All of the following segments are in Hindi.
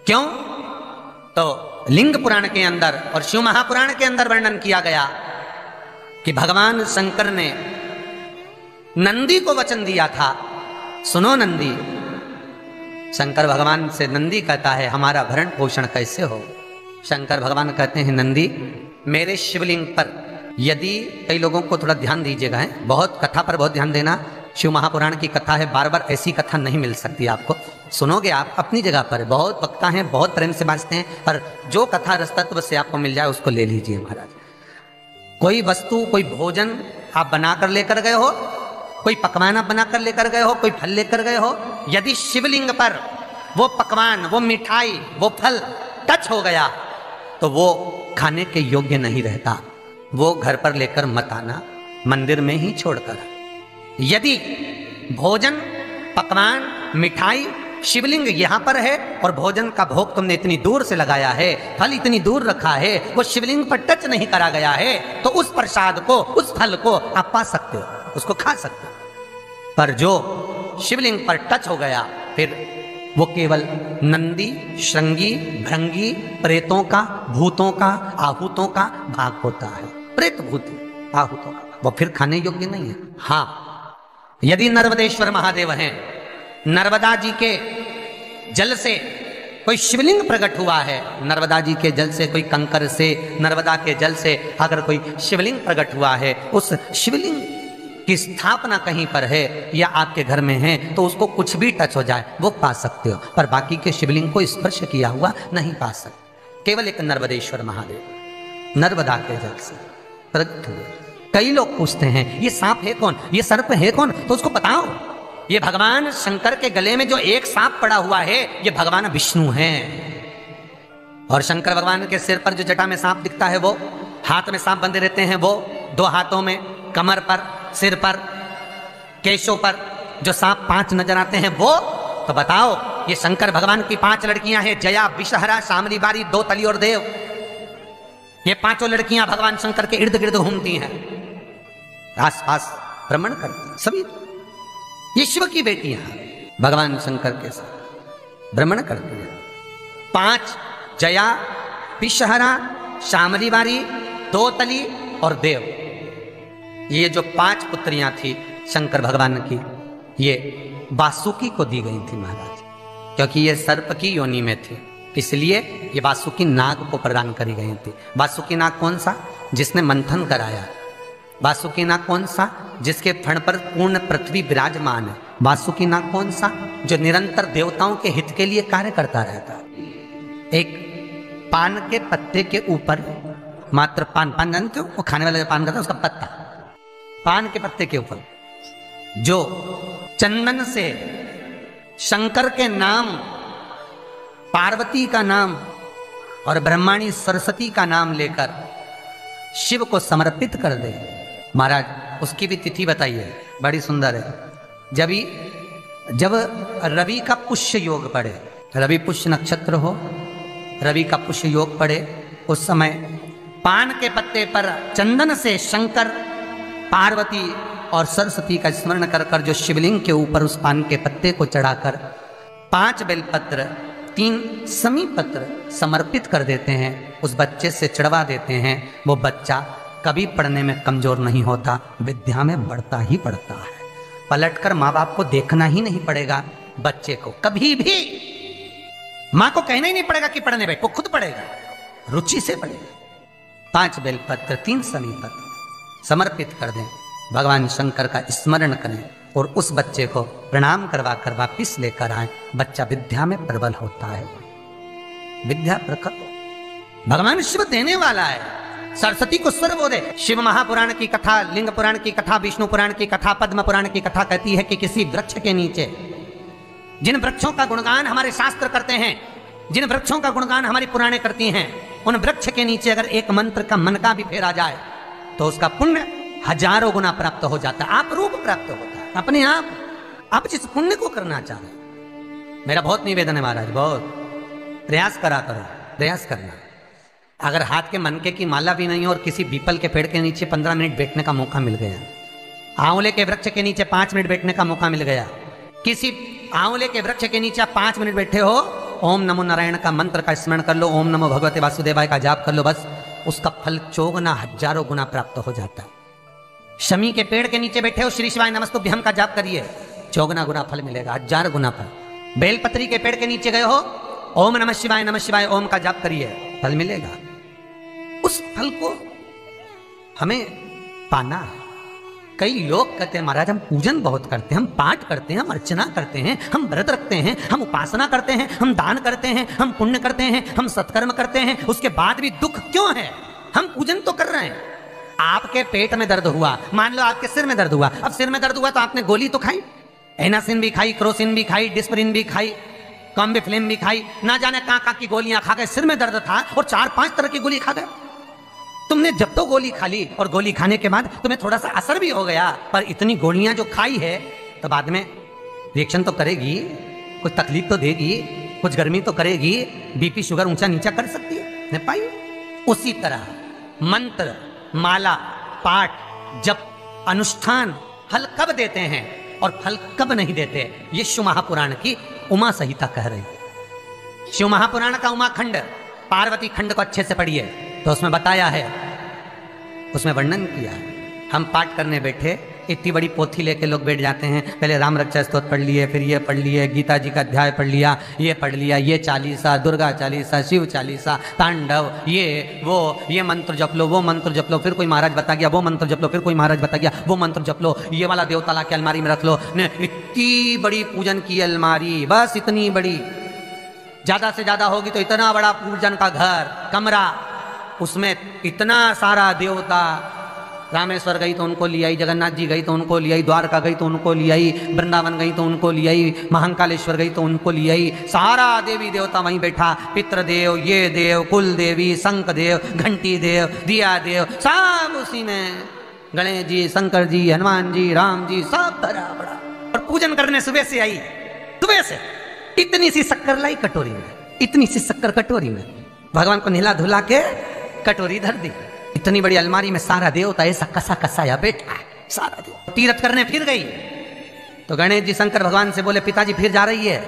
क्यों? तो लिंग पुराण के अंदर और शिव महापुराण के अंदर वर्णन किया गया कि भगवान शंकर ने नंदी को वचन दिया था, सुनो नंदी। शंकर भगवान से नंदी कहता है हमारा भरण पोषण कैसे हो? शंकर भगवान कहते हैं नंदी मेरे शिवलिंग पर यदि, कई लोगों को थोड़ा ध्यान दीजिएगा, है बहुत कथा पर बहुत ध्यान देना, शिव महापुराण की कथा है, बार बार ऐसी कथा नहीं मिल सकती आपको। सुनोगे आप अपनी जगह पर, बहुत वक्ता हैं, बहुत प्रेम से बांचते हैं, पर जो कथा रस तत्व से आपको मिल जाए उसको ले लीजिए महाराज। कोई वस्तु, कोई भोजन आप बनाकर लेकर गए हो, कोई पकवान आप बनाकर लेकर गए हो, कोई फल लेकर गए हो, यदि शिवलिंग पर वो पकवान, वो मिठाई, वो फल टच हो गया तो वो खाने के योग्य नहीं रहता, वो घर पर लेकर मत आना, मंदिर में ही छोड़कर। यदि भोजन, पकवान, मिठाई, शिवलिंग यहां पर है और भोजन का भोग तुमने इतनी दूर से लगाया है, फल इतनी दूर रखा है, वो शिवलिंग पर टच नहीं करा गया है, तो उस प्रसाद को, उस फल को आप पा सकते हो, उसको खा सकते हो। पर जो शिवलिंग पर टच हो गया फिर वो केवल नंदी, श्रृंगी, भृंगी, प्रेतों का, भूतों का, आहूतों का भाग होता है। प्रेत, भूत, आहूतों का, वो फिर खाने योग्य नहीं है। हाँ, यदि नर्मदेश्वर महादेव हैं, नर्मदा जी के जल से कोई शिवलिंग प्रकट हुआ है, नर्मदा जी के जल से, कोई कंकर से, नर्मदा के जल से अगर कोई शिवलिंग प्रकट हुआ है, उस शिवलिंग की स्थापना कहीं पर है या आपके घर में है, तो उसको कुछ भी टच हो जाए वो पा सकते हो, पर बाकी के शिवलिंग को स्पर्श किया हुआ नहीं पा सकते। केवल एक नर्मदेश्वर महादेव नर्मदा के जल से प्रकट हुए। कई लोग पूछते हैं ये सांप है कौन, ये सर्प है कौन, तो उसको बताओ ये भगवान शंकर के गले में जो एक सांप पड़ा हुआ है ये भगवान विष्णु हैं। और शंकर भगवान के सिर पर जो जटा में सांप दिखता है, वो हाथ में सांप बंधे रहते हैं, वो दो हाथों में, कमर पर, सिर पर, केशों पर जो सांप 5 नजर आते हैं वो, तो बताओ ये शंकर भगवान की 5 लड़कियां हैं, जया, विषहरा, शामली बारी, दो तली और देव। ये 5 लड़कियां भगवान शंकर के इर्द गिर्द घूमती हैं, आस पास भ्रमण करती हैं, सभी ये शिव की बेटियां भगवान शंकर के साथ भ्रमण करती हैं। 5 जया, विषहरा, शामली बारी, दो तली और देव, ये जो 5 पुत्रियां थी शंकर भगवान की, ये वासुकी को दी गई थी महाराज, क्योंकि ये सर्प की योनि में थे, इसलिए ये वासुकी नाग को प्रदान करी गई थी। वासुकी नाग कौन सा? जिसने मंथन कराया। वासुकी नाग कौन सा? जिसके फण पर पूर्ण पृथ्वी विराजमान है। वासुकी नाग कौन सा? जो निरंतर देवताओं के हित के लिए कार्य करता रहता है। एक पान के पत्ते के ऊपर, मात्र पान जानते हो, वो खाने वाला जो पान करता है उसका पत्ता, पान के पत्ते के ऊपर जो चंदन से शंकर के नाम, पार्वती का नाम और ब्रह्माणी सरस्वती का नाम लेकर शिव को समर्पित कर दे महाराज, उसकी भी तिथि बताइए, बड़ी सुंदर है। जब रवि का पुष्य योग पड़े, रवि पुष्य नक्षत्र हो, रवि का पुष्य योग पड़े, उस समय पान के पत्ते पर चंदन से शंकर, पार्वती और सरस्वती का स्मरण कर कर जो शिवलिंग के ऊपर उस पान के पत्ते को चढ़ाकर 5 बेलपत्र, 3 समी पत्र समर्पित कर देते हैं, उस बच्चे से चढ़वा देते हैं, वो बच्चा कभी पढ़ने में कमजोर नहीं होता, विद्या में बढ़ता ही बढ़ता है। पलटकर माँ बाप को देखना ही नहीं पड़ेगा, बच्चे को कभी भी माँ को कहना ही नहीं पड़ेगा कि पढ़ने बैठ, वो खुद पढ़ेगा, रुचि से पढ़ेगा। 5 बेलपत्र, 3 समी पत्र समर्पित कर दें, भगवान शंकर का स्मरण करें और उस बच्चे को प्रणाम करवा कर वापिस लेकर आए। बच्चा विद्या में प्रबल होता है, विद्या प्रकट, भगवान शिव देने वाला है। सरस्वती को स्वर बोले। शिव महापुराण की कथा, लिंग पुराण की कथा, विष्णु पुराण की कथा, पद्म पुराण की कथा कहती है कि किसी वृक्ष के नीचे, जिन वृक्षों का गुणगान हमारे शास्त्र करते हैं, जिन वृक्षों का गुणगान हमारी पुराणे करती हैं, उन वृक्ष के नीचे अगर एक मंत्र का मनका भी फेरा जाए तो उसका पुण्य हजारों गुना प्राप्त हो जाता है, आप रूप प्राप्त होता है अपने आप जिस पुण्य को करना चाह रहे। मेरा बहुत निवेदन है महाराज, बहुत प्रयास करा करो, प्रयास करना। अगर हाथ के मनके की माला भी नहीं हो और किसी पीपल के पेड़ के नीचे 15 मिनट बैठने का मौका मिल गया, आंवले के वृक्ष के नीचे 5 मिनट बैठने का मौका मिल गया, किसी आंवले के वृक्ष के नीचे 5 मिनट बैठे हो ओम नमो नारायण का मंत्र का स्मरण कर लो, ओम नमो भगवते वासुदेवाय का जाप कर लो, बस उसका फल 54 हजारों गुना प्राप्त हो जाता है। शमी के पेड़ के नीचे बैठे हो, श्री शिवाय नमस्तुभ्यम का जाप करिए, 54 गुना फल मिलेगा, 1000 गुना फल। बेलपत्री के पेड़ के नीचे गए हो, ओम नमः शिवाय ओम का जाप करिए, फल मिलेगा। उस फल को हमें पाना है। कई लोग कहते हैं महाराज हम पूजन बहुत करते हैं, हम पाठ करते हैं, हम अर्चना करते हैं, हम व्रत रखते हैं, हम उपासना करते हैं, हम दान करते हैं, हम पुण्य करते हैं, हम सत्कर्म करते हैं, उसके बाद भी दुख क्यों है? हम पूजन तो कर रहे हैं। आपके पेट में दर्द हुआ, मान लो आपके सिर में दर्द हुआ, अब सिर में दर्द हुआ तो आपने गोली तो खाई, एनासिन भी खाई, क्रोसिन भी खाई, डिस्परिन भी खाई, कॉम्बिफ्लिन भी खाई, ना जाने कहां की गोलियां खा गए, सिर में दर्द था और 4-5 तरह की गोली खा गए। तुमने जब तो गोली खा ली और गोली खाने के बाद तुम्हें थोड़ा सा असर भी हो गया, पर इतनी गोलियां जो खाई है तो बाद में रिएक्शन तो करेगी, कुछ तकलीफ तो देगी, कुछ गर्मी तो करेगी, बीपी शुगर ऊंचा नीचा कर सकती है, नहीं पाई। उसी तरह मंत्र, माला, पाठ, जप, अनुष्ठान फल कब देते हैं और फल कब नहीं देते, ये शिव महापुराण की उमा संहिता कह रही है। शिव महापुराण का उमा खंड, पार्वती खंड को अच्छे से पढ़िए तो उसमें बताया है, उसमें वर्णन किया है। हम पाठ करने बैठे, इतनी बड़ी पोथी लेके लोग बैठ जाते हैं, पहले राम रक्षा स्तोत्र पढ़ लिए, फिर ये पढ़ लिए, गीता जी का अध्याय पढ़ लिया, ये पढ़ लिया, ये चालीसा, दुर्गा चालीसा, शिव चालीसा, तांडव, ये वो, ये मंत्र जप लो, वो मंत्र जप लो, फिर कोई महाराज बता गया वो मंत्र जप लो, फिर कोई महाराज बता गया वो मंत्र जप लो, ये वाला देवता ला के अलमारी में रख लो। इतनी बड़ी पूजन की अलमारी, बस इतनी बड़ी, ज्यादा से ज्यादा होगी तो इतना बड़ा पूजन का घर, कमरा, उसमें इतना सारा देवता। रामेश्वर गई तो उनको ले आई, जगन्नाथ जी गई तो उनको ले आई, द्वारका गई तो उनको ले आई, वृंदावन गई तो उनको ले आई, महाकालेश्वर गई तो उनको ले आई, सारा देवी देवता वहीं बैठा, पितृदेव, ये देव, कुल देवी, शंख देव, घंटी देव, दिया देव, सब उसी में, गणेश जी, शंकर जी, हनुमान जी, राम जी, सब भरा बड़ा। और पूजन करने सुबह से आई, सुबह से इतनी सी शक्कर लाई कटोरी में, इतनी सी शक्कर कटोरी में, भगवान को नहला धुला के कटोरी धर दी, इतनी बड़ी अलमारी में सारा देवता ऐसा कसा कसाया बैठा है, सारा देव। तीर्थ करने फिर गई तो गणेश जी शंकर भगवान से बोले पिताजी फिर जा रही है।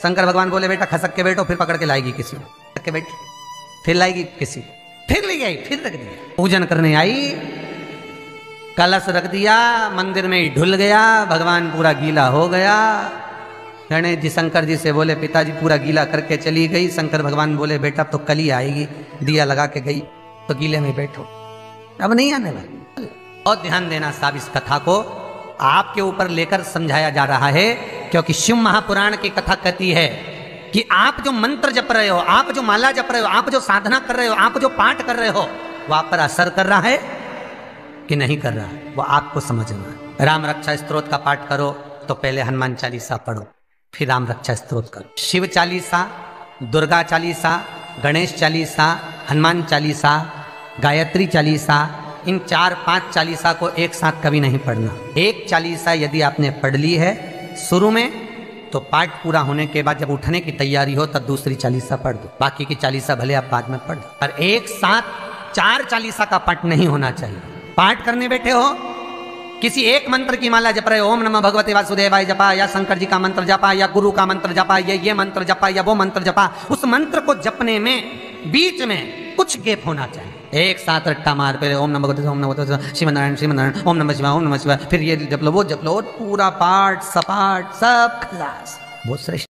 शंकर भगवान बोले बेटा खसक के बैठो, फिर पकड़ के लाएगी किसी के, बैठ फिर लाएगी किसी, फिर ले आई, फिर रख दिया। पूजन करने आई, कलश रख दिया, मंदिर में ढुल गया, भगवान पूरा गीला हो गया। गणेश जी शंकर जी से बोले पिताजी पूरा गीला करके चली गई। शंकर भगवान बोले बेटा तो कल ही आएगी, दिया लगा के गई तो गीले में बैठो, अब नहीं आने वाली। और ध्यान देना साहब, इस कथा को आपके ऊपर लेकर समझाया जा रहा है, क्योंकि शिव महापुराण की कथा कहती है कि आप जो मंत्र जप रहे हो, आप जो माला जप रहे हो, आप जो साधना कर रहे हो, आप जो पाठ कर रहे हो, वो आप पर असर कर रहा है कि नहीं कर रहा है, वो आपको समझना है। राम रक्षा स्तोत्र का पाठ करो तो पहले हनुमान चालीसा पढ़ो, फिर राम रक्षा स्तोत्र करो। शिव चालीसा, दुर्गा चालीसा, गणेश चालीसा, हनुमान चालीसा, गायत्री चालीसा, इन 4-5 चालीसा को एक साथ कभी नहीं पढ़ना। एक चालीसा यदि आपने पढ़ ली है शुरू में, तो पाठ पूरा होने के बाद जब उठने की तैयारी हो तब दूसरी चालीसा पढ़ दो, बाकी की चालीसा भले आप बाद में पढ़ दो। पर एक साथ 4 चालीसा का पाठ नहीं होना चाहिए। पाठ करने बैठे हो, किसी एक मंत्र की माला जप रहे हो, ओम नमः भगवते वासुदेवाय जपा, या शंकर जी का मंत्र जपा, या गुरु का मंत्र जपा, या ये मंत्र जपा, या वो मंत्र जपा, उस मंत्र को जपने में बीच में कुछ गैप होना चाहिए। एक साथ रट्टा मार पे ओम नमः भगवते, ओम नमः भगवते, श्रीमनारायण, ओम नमः शिवाय, ओम नमः शिवाय, फिर ये जप लो, वो जप लो, पूरा पाठ सपाट सब खलास, बहुत श्रेष्ठ।